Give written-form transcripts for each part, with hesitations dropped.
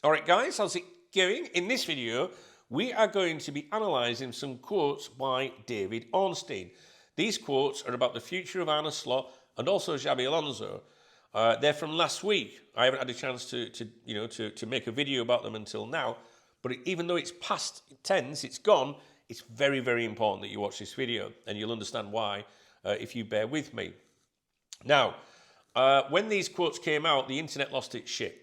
All right, guys, how's it going? In this video, we are going to be analysing some quotes by David Ornstein. These quotes are about the future of Arne Slot and also Xabi Alonso. They're from last week. I haven't had a chance to make a video about them until now. But even though it's past tense, it's gone, it's very, very important that you watch this video, and you'll understand why if you bear with me. Now, when these quotes came out, the internet lost its shit.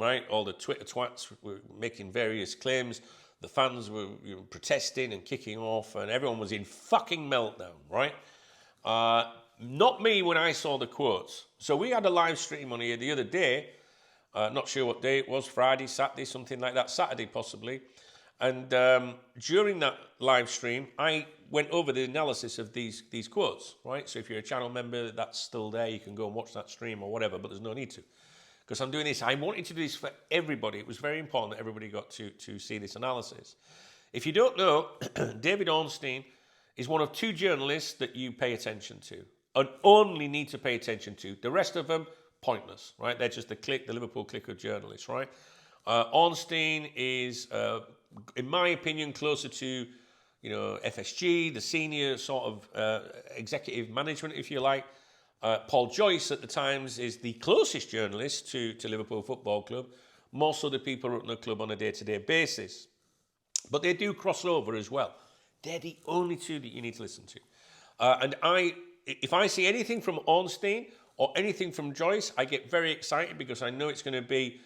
Right, all the Twitter twats were making various claims. The fans were protesting and kicking off, and everyone was in fucking meltdown. Right, not me when I saw the quotes. So we had a live stream on here the other day. Not sure what day it was, Friday, Saturday, something like that, Saturday possibly. And during that live stream, I went over the analysis of these quotes. Right, so if you're a channel member, that's still there. You can go and watch that stream or whatever, but there's no need to. Because I'm doing this, I wanted to do this for everybody. It was very important that everybody got to see this analysis. If you don't know, David Ornstein is one of two journalists that you pay attention to and only need to pay attention to. The rest of them, pointless, right? They're just the Liverpool clique of journalists, right? Ornstein is, in my opinion, closer to, FSG, the senior sort of executive management, if you like. Paul Joyce at the Times is the closest journalist to Liverpool Football Club, more so the people running the club on a day-to-day basis. But they do cross over as well. They're the only two that you need to listen to. And if I see anything from Ornstein or anything from Joyce, I get very excited because I know it's going to be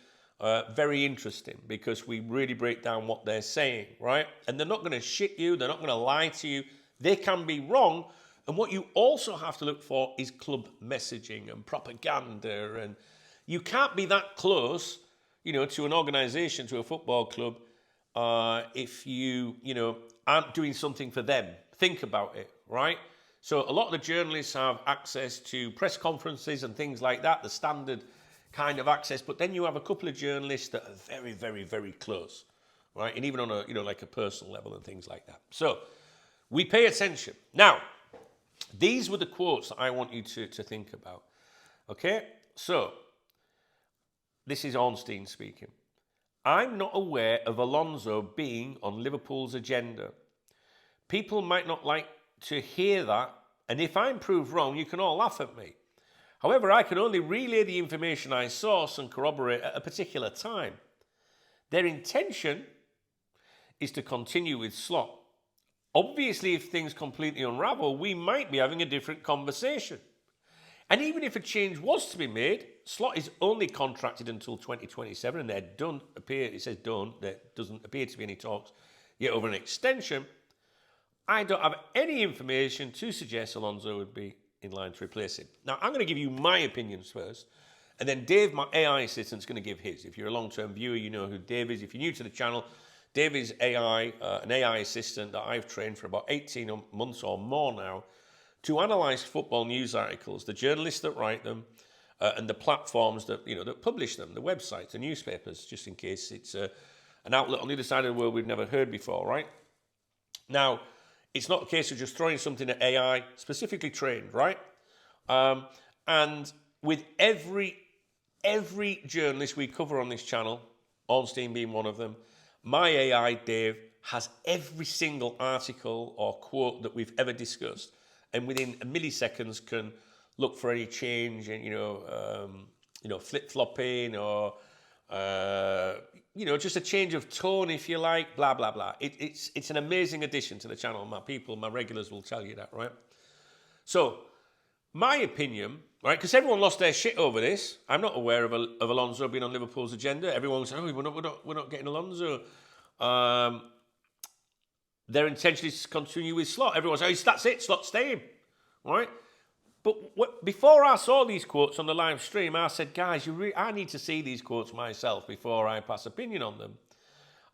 very interesting because we really break down what they're saying, right? And they're not going to shit you. They're not going to lie to you. They can be wrong. And what you also have to look for is club messaging and propaganda. And you can't be that close, to an organisation, to a football club, if you aren't doing something for them. Think about it, right? So a lot of the journalists have access to press conferences and things like that, the standard kind of access. But then you have a couple of journalists that are very, very, very close, right? And even on a, like a personal level and things like that. So we pay attention. Now, these were the quotes that I want you to think about. Okay? So, this is Ornstein speaking. I'm not aware of Alonso being on Liverpool's agenda. People might not like to hear that, and if I'm proved wrong, you can all laugh at me. However, I can only relay the information I source and corroborate at a particular time. Their intention is to continue with Slot. Obviously, if things completely unravel, we might be having a different conversation. And even if a change was to be made, Slot is only contracted until 2027, and there doesn't appear to be any talks yet over an extension. I don't have any information to suggest Alonso would be in line to replace him. Now, I'm going to give you my opinions first, and then Dave, my AI assistant, is going to give his. If you're a long-term viewer, you know who Dave is. If you're new to the channel, Dave is an AI assistant that I've trained for about 18 months or more now to analyse football news articles, the journalists that write them, and the platforms that that publish them, the websites, the newspapers, just in case it's an outlet on the other side of the world we've never heard before, right? Now, it's not a case of just throwing something at AI, specifically trained, right? And with every journalist we cover on this channel, Ornstein being one of them, my AI, Dave, has every single article or quote that we've ever discussed, and within milliseconds can look for any change in, flip-flopping or, just a change of tone, if you like, blah, blah, blah. It's an amazing addition to the channel. My regulars will tell you that, right? So, my opinion, right, because everyone lost their shit over this. I'm not aware of Alonso being on Liverpool's agenda. Everyone's saying, we're not getting Alonso. Their intention is to continue with Slot. Everyone's saying, that's it, Slot's staying, right? But before I saw these quotes on the live stream, I said, guys, I need to see these quotes myself before I pass opinion on them.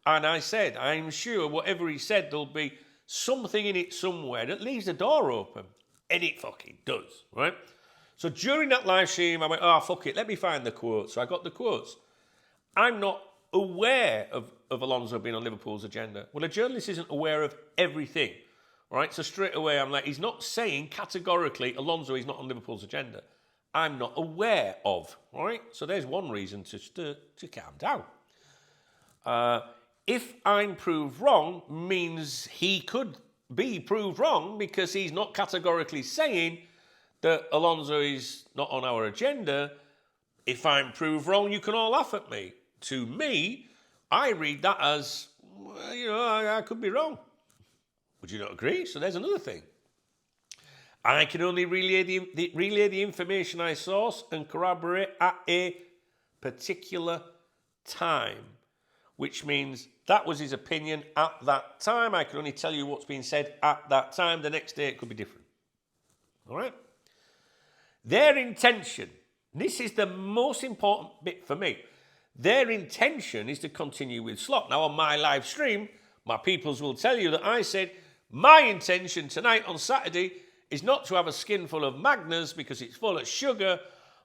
And I said, I'm sure whatever he said, there'll be something in it somewhere that leaves the door open. And it fucking does, right? So during that live stream, I went, fuck it, let me find the quotes. So I got the quotes. I'm not aware of Alonso being on Liverpool's agenda. Well, a journalist isn't aware of everything, right? So straight away, I'm like, he's not saying categorically Alonso is not on Liverpool's agenda. I'm not aware of, right? So there's one reason to calm down. If I'm proved wrong means he could be proved wrong because he's not categorically saying that Alonso is not on our agenda. If I'm proved wrong, you can all laugh at me. To me, I read that as, well, I could be wrong. Would you not agree? So there's another thing. I can only relay the information I source and corroborate at a particular time, which means that was his opinion at that time. I can only tell you what's been said at that time. The next day it could be different. All right? Their intention, this is the most important bit for me. Their intention is to continue with slot. Now, on my live stream, my peoples will tell you that I said, my intention tonight on Saturday is not to have a skin full of Magners because it's full of sugar.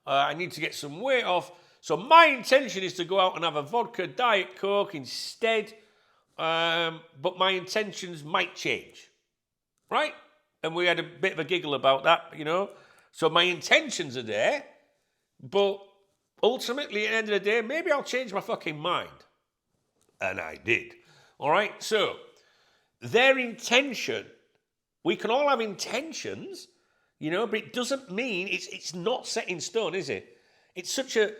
I need to get some weight off. So my intention is to go out and have a vodka Diet Coke instead. But my intentions might change. Right? And we had a bit of a giggle about that, So my intentions are there. But ultimately, at the end of the day, maybe I'll change my fucking mind. And I did. All right? So their intention, we can all have intentions, but it doesn't mean it's not set in stone, is it? It's such an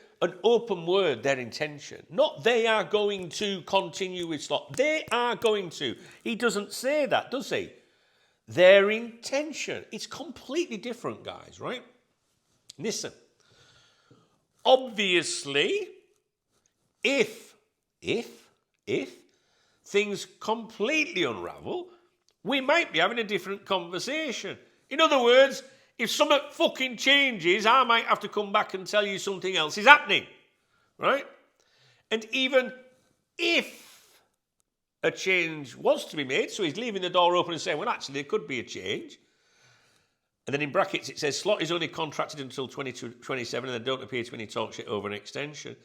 open word, their intention. Not they are going to continue with slot. They are going to. He doesn't say that, does he? Their intention. It's completely different, guys, right? Listen. Obviously, if things completely unravel, we might be having a different conversation. In other words, if something fucking changes, I might have to come back and tell you something else is happening, right? And even if a change was to be made, so he's leaving the door open and saying, well, actually, there could be a change. And then in brackets, it says, slot is only contracted until 2027 and they don't appear to be any talk shit over an extension.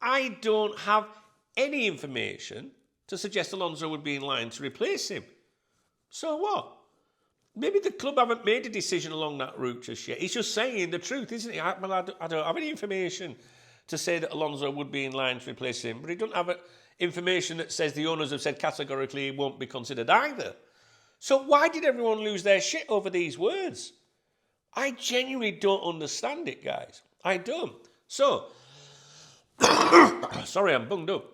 I don't have any information to suggest Alonso would be in line to replace him. So what? Maybe the club haven't made a decision along that route just yet. He's just saying the truth, isn't he? I don't have any information to say that Alonso would be in line to replace him, but he doesn't have information that says the owners have said categorically he won't be considered either. So why did everyone lose their shit over these words? I genuinely don't understand it, guys. I don't. So, sorry, I'm bunged up.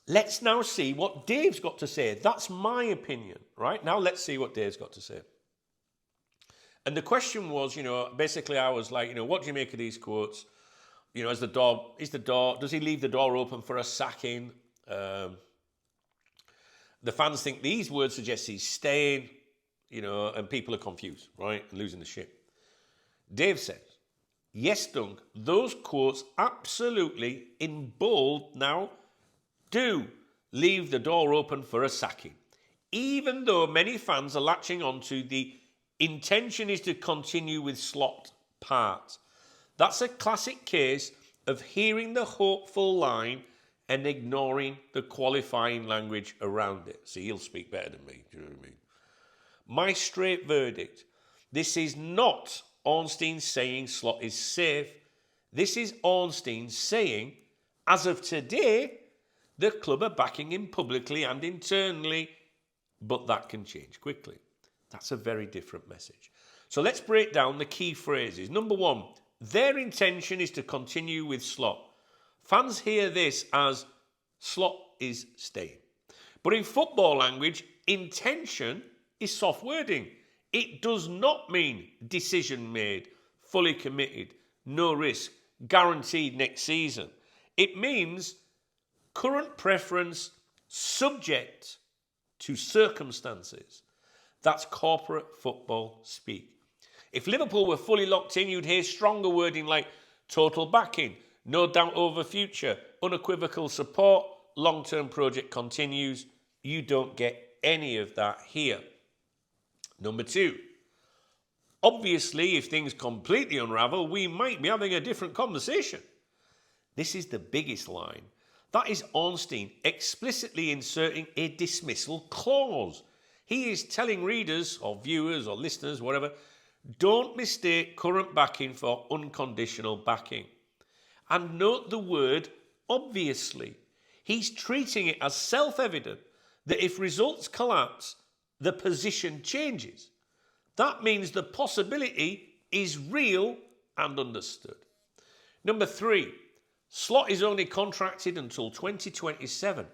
Let's now see what Dave's got to say. That's my opinion, right? Now let's see what Dave's got to say. And the question was, basically I was like, what do you make of these quotes? Does he leave the door open for a sacking? The fans think these words suggest he's staying, and people are confused, right? And losing the shit. Dave says, yes, Dunk, those quotes absolutely, in bold now, do leave the door open for a sacking. Even though many fans are latching on to the intention is to continue with slot part. That's a classic case of hearing the hopeful line and ignoring the qualifying language around it. See, he'll speak better than me, do you know what I mean? My straight verdict, this is not Ornstein saying slot is safe. This is Ornstein saying, as of today, the club are backing him publicly and internally, but that can change quickly. That's a very different message. So let's break down the key phrases. Number one, their intention is to continue with slot. Fans hear this as slot is staying. But in football language, intention is soft wording. It does not mean decision made, fully committed, no risk, guaranteed next season. It means current preference subject to circumstances. That's corporate football speak. If Liverpool were fully locked in, you'd hear stronger wording like total backing, no doubt over future, unequivocal support, long-term project continues. You don't get any of that here. Number two, obviously, if things completely unravel, we might be having a different conversation. This is the biggest line. That is Ornstein explicitly inserting a dismissal clause. He is telling readers or viewers or listeners, whatever, don't mistake current backing for unconditional backing. And note the word obviously. He's treating it as self-evident that if results collapse, the position changes. That means the possibility is real and understood. Number 3, Slot is only contracted until 2027.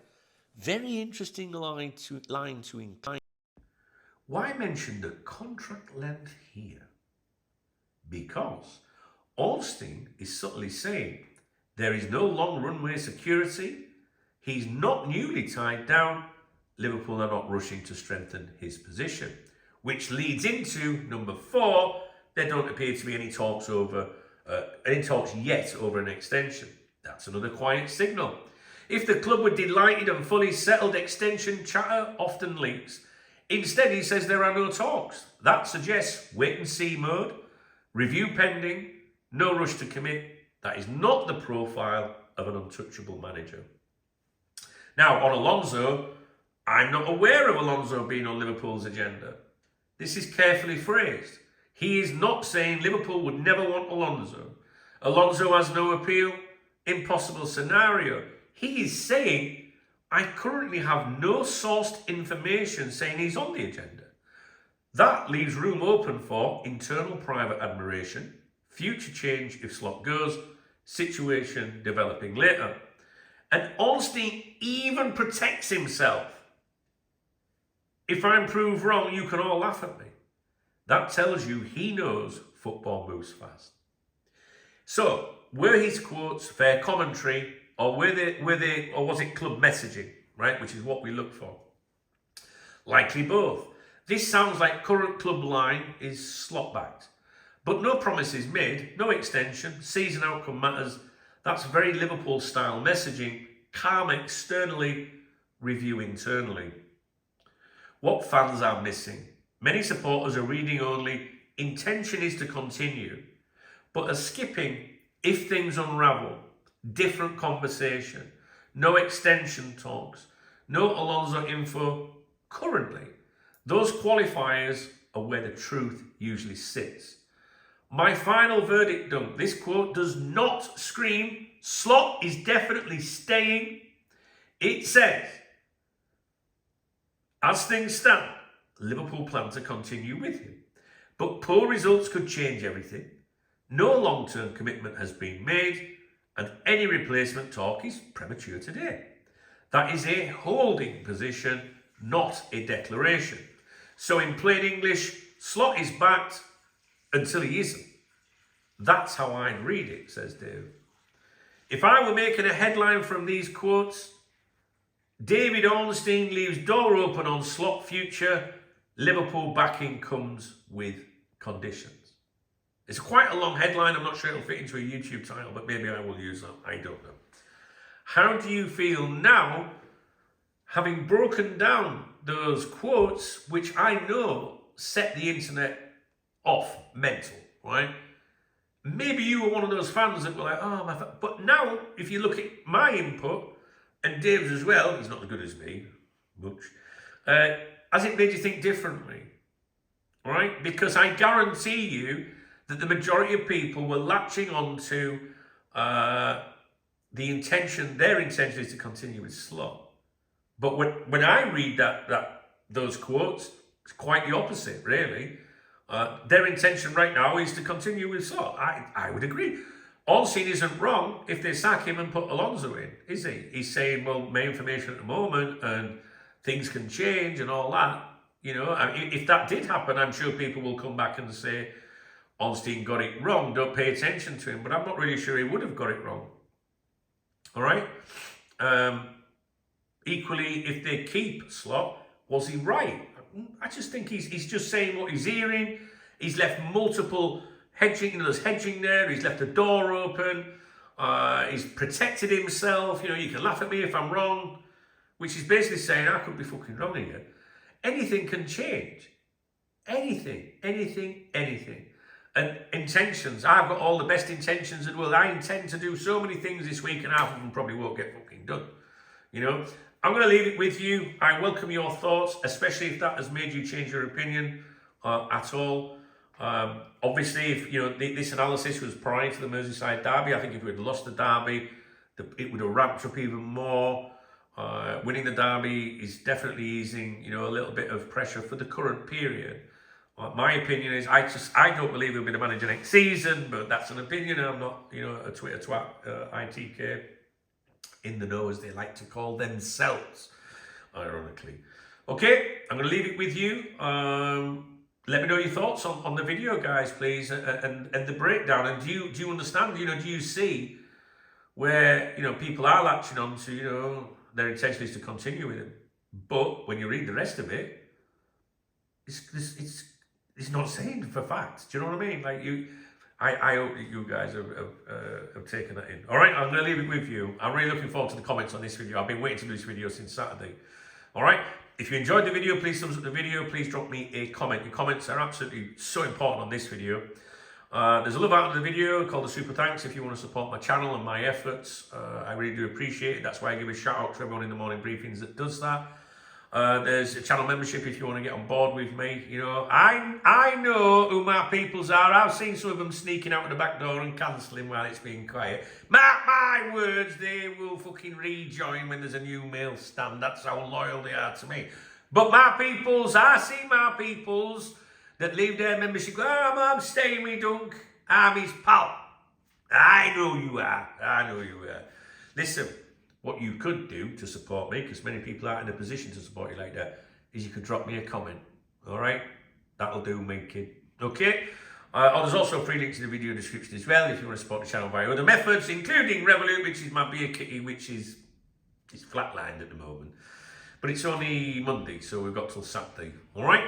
Very interesting line to incline. Why mention the contract length here? Because Ornstein is subtly saying there is no long runway security, he's not newly tied down, Liverpool are not rushing to strengthen his position. Which leads into number 4, there don't appear to be any talks yet over an extension. That's another quiet signal. If the club were delighted and fully settled, extension chatter often leaks. Instead, he says there are no talks. That suggests wait and see mode, review pending, no rush to commit. That is not the profile of an untouchable manager. Now, on Alonso, I'm not aware of Alonso being on Liverpool's agenda. This is carefully phrased. He is not saying Liverpool would never want Alonso. Alonso has no appeal. Impossible scenario. He is saying, I currently have no sourced information saying he's on the agenda. That leaves room open for internal private admiration, future change if Slot goes, situation developing later. And Ornstein even protects himself. If I'm proved wrong, you can all laugh at me. That tells you he knows football moves fast. So, were his quotes fair commentary, or was it club messaging, right? Which is what we look for. Likely both. This sounds like current club line is slot-backed. But no promises made, no extension, season outcome matters. That's very Liverpool-style messaging, calm externally, review internally. What fans are missing? Many supporters are reading only, intention is to continue, but are skipping if things unravel, different conversation, no extension talks, no Alonso info currently. Those qualifiers are where the truth usually sits. My final verdict, Dunk, this quote does not scream, Slot is definitely staying. It says, as things stand, Liverpool plan to continue with him. But poor results could change everything. No long-term commitment has been made, and any replacement talk is premature today. That is a holding position, not a declaration. So in plain English, Slot is backed until he isn't. That's how I'd read it, says Dave. If I were making a headline from these quotes, David Ornstein leaves door open on Slot future, Liverpool backing comes with conditions. It's quite a long headline. I'm not sure it'll fit into a YouTube title, but maybe I will use that. I don't know. How do you feel now, having broken down those quotes, which I know set the internet off mental, right? Maybe you were one of those fans that were like, oh, but now, if you look at my input, and Dave's as well, he's not as good as me, much, has it made you think differently? All right? Because I guarantee you that the majority of people were latching on to their intention is to continue with Slot. But when I read those quotes, it's quite the opposite, really. Their intention right now is to continue with Slot. I would agree. Ornstein isn't wrong if they sack him and put Alonso in, is he? He's saying, well, my information at the moment and things can change and all that. You know, if that did happen, I'm sure people will come back and say, Ornstein got it wrong, don't pay attention to him. But I'm not really sure he would have got it wrong. All right? Equally, if they keep Slot, was he right? I just think he's just saying what he's hearing. He's left multiple hedging, there's hedging there. He's left the door open. He's protected himself. You know, you can laugh at me if I'm wrong, which is basically saying I could be fucking wrong here. Anything can change. Anything. And intentions. I've got all the best intentions in the world. I intend to do so many things this week, and half of them probably won't get fucking done. You know, I'm going to leave it with you. I welcome your thoughts, especially if that has made you change your opinion at all. Obviously, if you know this analysis was prior to the Merseyside derby, I think if we had lost the derby, it would have ramped up even more. winning the derby is definitely easing, you know, a little bit of pressure for the current period. My opinion is, I don't believe he'll be the manager next season, but that's an opinion. I'm not, you know, a Twitter twat, ITK, in the know as they like to call themselves, ironically. Okay, I'm going to leave it with you. Let me know your thoughts on the video, guys, please, and the breakdown. And do you understand? You know, do you see where, you know, people are latching on to, you know, their intention is to continue with him, but when you read the rest of it, it's not saying for fact. Do you know what I mean? Like I hope that you guys have taken that in. All right, I'm going to leave it with you. I'm really looking forward to the comments on this video. I've been waiting to do this video since Saturday. All right, if you enjoyed the video, please thumbs up the video. Please drop me a comment. Your comments are absolutely so important on this video. There's a love out of the video called the Super Thanks if you want to support my channel and my efforts. I really do appreciate it. That's why I give a shout out to everyone in the morning briefings that does that. There's a channel membership if you want to get on board with me. You know, I know who my peoples are. I've seen some of them sneaking out of the back door and cancelling while it's been quiet. Mark my words, they will fucking rejoin when there's a new mail stand. That's how loyal they are to me. But my peoples, I see my peoples that leave their membership. I'm staying with Dunk. I'm his pal. I know you are. I know you are. Listen. What you could do to support me, because many people aren't in a position to support you like that, is you could drop me a comment. All right? That'll do me, kid. Okay? There's also a free link to the video description as well if you want to support the channel via other methods, including Revolut, which is my beer kitty, which is flatlined at the moment. But it's only Monday, so we've got till Saturday. All right?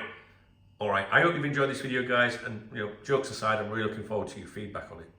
All right. I hope you've enjoyed this video, guys. And, you know, jokes aside, I'm really looking forward to your feedback on it.